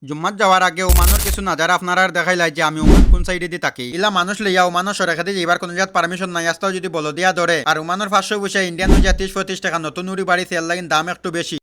জুম্মাত যাওয়ার আগে ওমানোর কিছু নাজারা আপনারা আর দেখাইলাই যে আমি ওমান কোন সাইডে দিয়ে থাকি ইলা মানুষ লইয়া ওমানোর সরকার দিয়ে এবার কোন জাত পারমিশন নাই আসতেও যদি বলো দিয়া ধরে আর ওমানোর 500 বসে ইন্ডিয়ান 30-35 টাকা নতুন উড়ি বাড়ি সেল লাগিন দাম একটু বেশি।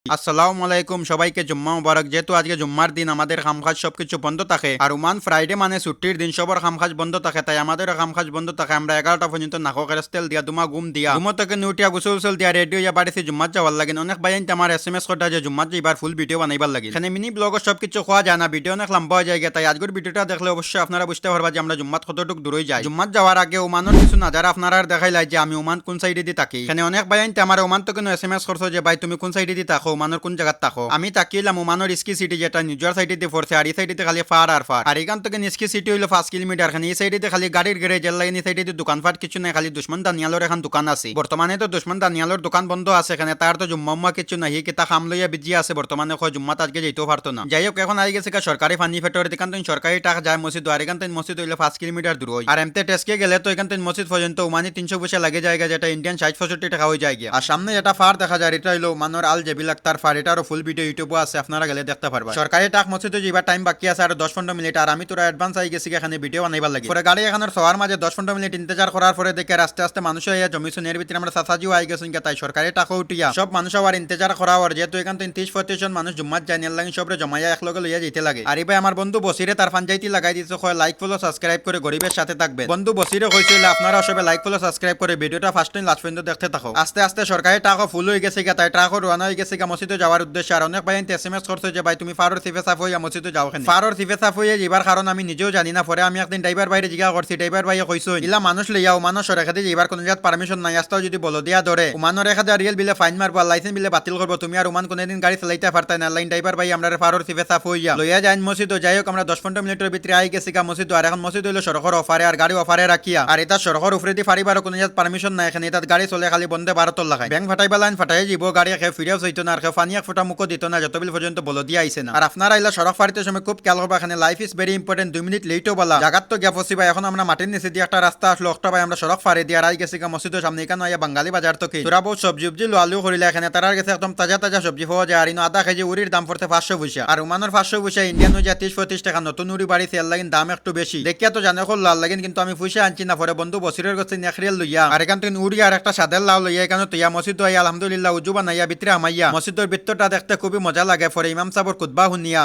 আসসালামু আলাইকুম, সবাইকে জুম্মা মুবারক। যেহেতু আজকে জুম্মার দিন আমাদের কামকাজ সবকিছু বন্ধ থাকে আর ওমান ফ্রাইডে মানে ছুটির দিন সবার কামকাজ বন্ধ থাকে, তাই আমাদেরও কামকাজ বন্ধ থাকে। আমরা 11টা পর্যন্ত নাকো কেরাস তেল দিয়া দুমা ঘুম দিয়া ঘুমো থেকে নুটিয়া গোসল উসল দিয়া রেডিও ইয়া বাড়িতে জুম্মাত যাওয়ার লাগে। অনেক বাইন আমার SMS করতে যে জুম্মাত যাইবার ফুল ভিডিও বানাইবার লাগে, এখানে মিনি ব্লগ সবকিছু খোয়া যায় না, ভিডিও অনেক লম্বা হয়ে যায়। তাই আজকের ভিডিওটা দেখলে অবশ্যই আপনারা বুঝতে পারবা যে আমরা জুম্মাত কতটুকু দূরে যাই। জুম্মাত যাওয়ার আগে ওমানের কিছু নাজারা আপনারা আর দেখাইলাই যে আমি ওমান কোন সাইডে দিয়ে থাকি। এখানে অনেক বাইন আমার ওমান তো কোনো SMS করছো যে ভাই তুমি কোন সাইডে দিয়ে থাকো, ওমানের কোন জায়গা থাকো। আমি তাকিলাম ওমানোর ইস্কি সিটি যেটা নিজের সাইডে পড়ছে আর এই সাইডে খালি ফার আর ফার। আর এখান থেকে ইস্কি সিটি হইলো 5 কিলোমিটার, খানি এই সাইডে খালি গাড়ির গ্যারেজ এর লাইন, এই সাইডে দোকানপাট কিছু নাই, খালি দুশ্মন দানিয়ালোর এখন দোকান আছে। বর্তমানে তো দুশ্মন দানিয়ালোর দোকান বন্ধ আছে, এখানে তার তো জুম্মা কিছু নাই, কিতা খাম লইয়া বিজি আছে বর্তমানে। জুম্মাত আজকে যেতেও পারতো না। যাই হোক, এখন আই গেছে সরকারি ফানি ফেটর এখান থেকে সরকারি টাকা যায় মসজিদ, আর এখান থেকে মসজিদ হইলো 5 কিলোমিটার দূর হয়। আর এমতে টেস্কে গেলে তো এখান থেকে মসজিদ পর্যন্ত ওমানি 300 পয়সা লাগে যায়, যেটা ইন্ডিয়ান 60-65 টাকা হয়ে যায়। আর সামনে যেটা ফার দেখা যায় এটা হইলো মানোর আল জেবিল আক্তার ফার, এটারও ফুল ভিডিও ইউটিউবে আছে, আপনারা গেলে দেখতে পারবা। সরকারি টাক মসজিদে যাইবার টাইম বাকি আছে আর 10-15 মিনিট, আর আমি তোরা অ্যাডভান্স আই গেছি এখানে ভিডিও বানাইবার লাগে। পরে গাড়ি এখানের সবার মাঝে 10-15 মিনিট ইন্তজার করার পরে দেখে আস্তে আস্তে মানুষ হইয়া জমিছুনের ভিতরে আমরা সাসাজিও আই গেছেন। তাই সরকারি টাকা উঠিয়া সব মানুষ আবার ইন্তজার করা আর যেহেতু এখান থেকে 30-35 জন মানুষ জুম্মাত যায় নিয়ে লাগে, সবরে জমাইয়া একলগে লইয়া যেতে লাগে। আর ভাই আমার বন্ধু বসিরে তার ফানজাইতি লাগাই দিচ্ছে, লাইক ফলো সাবস্ক্রাইব করে গরিবের সাথে থাকবে। বন্ধু বসিরে কইছিল আপনারা সবাই লাইক ফলো সাবস্ক্রাইব করে ভিডিওটা ফার্স্ট টাইম লাস্ট পর্যন্ত দেখতে থাকো। আস্তে আস্তে সরকারি টাকা ফুল হয়ে গেছে, তাই টাকা রওনা হয়ে গেছে মসজিদে যাওয়ার উদ্দেশ্যে। আর অনেক ভাই SMS করছে যে ভাই তুমি ফারোর সিফে সাফ হইয়া মসজিদে যাও। ফারোর সিফে সাফ হইয়া যাবার কারণ আমি নিজেও জানি না। পরে আমি একদিন ড্রাইভার বাইরে জিজ্ঞাসা করছি, ড্রাইভার ভাইয়া কইছো ইলা মানুষ লইয়া ওমানোর সরকার দিয়ে যাবার কোনো জাত পারমিশন নাই আসতেও যদি বলো দিয়া ধরে ওমানোর 1000 রিয়াল বিলে ফাইন মারবো, লাইসেন্স বিলে বাতিল করবো, তুমি আর ওমান কোনদিন গাড়ি চালাইতে পারতাই না। লাইন ড্রাইভার ভাই আমরা ফারোর সিফে সাফ হইয়া লইয়া যাই মসজিদ। যাই হোক, আমরা 10-15 মিনিটের ভিতরে আই গেছি মসজিদ। আর এখন মসজিদ হইলো সড়কের অফারে আর গাড়ি অফারে রাখিয়া, আর এটা সড়কের উপরে দিয়ে ফারিবার কোনো জাত পারমিশন নাই। এখানে এটা গাড়ি চলে খালি বন্ধে ভারতর লাগায় ব্যাংক ফাটাইবা লাইন ফাটাই যাব, গাড়ি খেয়ে ফিরেও চাইতো না আর খেয়ে ফানি এক ফোটা মুখও দিত না যতবিল পর্যন্ত বলো দিয়া আইছে না। আর আপনারা আইলা সড়ক ফারিতে সময় খুব খেয়াল করবা, এখানে লাইফ ইজ ভেরি ইম্পর্টেন্ট। 2 মিনিট লেটও বলা জাগাত তো গ্যাপ হসিবা। এখন আমরা মাটির নিচে দিয়ে একটা রাস্তা আসলো, একটা ভাই আমরা সড়ক ফারি দিয়ে আই গেছি মসজিদের সামনে। এখানে আইয়া বাঙালি বাজার তো কি তোরা বহু সবজি উবজি আলু করিলে এখানে তারা গেছে একদম তাজা তাজা সবজি পাওয়া যায়। আর ইনো আধা কেজি উড়ির দাম পড়তে 500 পয়সা, আর ওমানোর 500 পয়সা ইন্ডিয়ান হয়ে যায় 30-35 টাকা। নতুন উড়ি বাড়ি সেল লাগিন দাম একটু বেশি দেখিয়া তো জানে লাল লাগিন, কিন্তু আমি পয়সা আনছি না। পরে বন্ধু বসিরের কাছে নেখরিয়াল লইয়া আর এখান থেকে উড়ি আর একটা সাদের লাউ লইয়া এখানে তৈয়া মসজিদ আইয়া আলহামদুলিল্লাহ উজু বানাইয়া ভিতরে আমাইয়া মসজিদের ভিতরটা দেখতে খুবই মজা লাগে। পরে ইমাম সাহেবের খুতবা শুনিয়া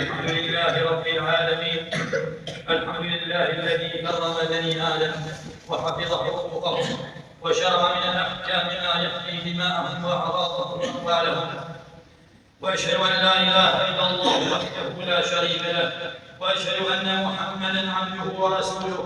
الحمد لله رب العالمين. الحمد لله الذي كرم بني آدم وحفظ حقوقهم وشرع من الأحكام ما يحمي دماءهم وأعراضهم وأموالهم. وأشهد أن لا إله إلا الله وحده لا شريك له وأشهد أن محمدا عبده ورسوله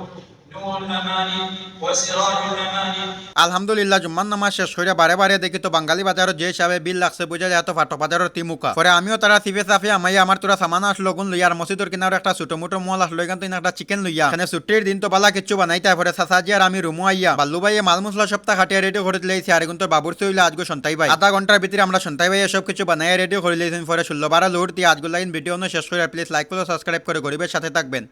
نور الأماني وسراج الأماني. আলহামদুলিল্লাহ জুম্মার নামাজ শেষ করে বারে বারে দেখি তো বাঙালি বাজারত যে হিসাবে বিল লাগছে বুঝা যায় তো ফাটো বাজারের তিমুকা। পরে আমিও তারা সিফে সাফে আমাই আমার তোরা সামান আসলো গুন লইয়া আর মসজিদের কিনারে একটা ছোট মোটো মল আসলো, এখান থেকে একটা চিকেন লইয়া এখানে ছুটির দিন তো বালা কিচ্ছু বানাইতে। পরে সাসাজি আর আমি রুমু আইয়া বাল্লু ভাইয়ে মাল মশলা সপ্তাহ খাটিয়া রেডি করে দিলেছি। আর এখন তো বাবুর চইলে আজকে সন্তাই ভাই আধা ঘন্টার ভিতরে আমরা সন্তাই ভাই সব কিছু বানাইয়া রেডি করে দিয়েছি। পরে 16-12 লোড দিয়ে আজগুলো লাইন ভিডিও শেষ করে প্লিজ লাইক করে সাবস্ক্রাইব করে গরিবের সাথে থাকবেন।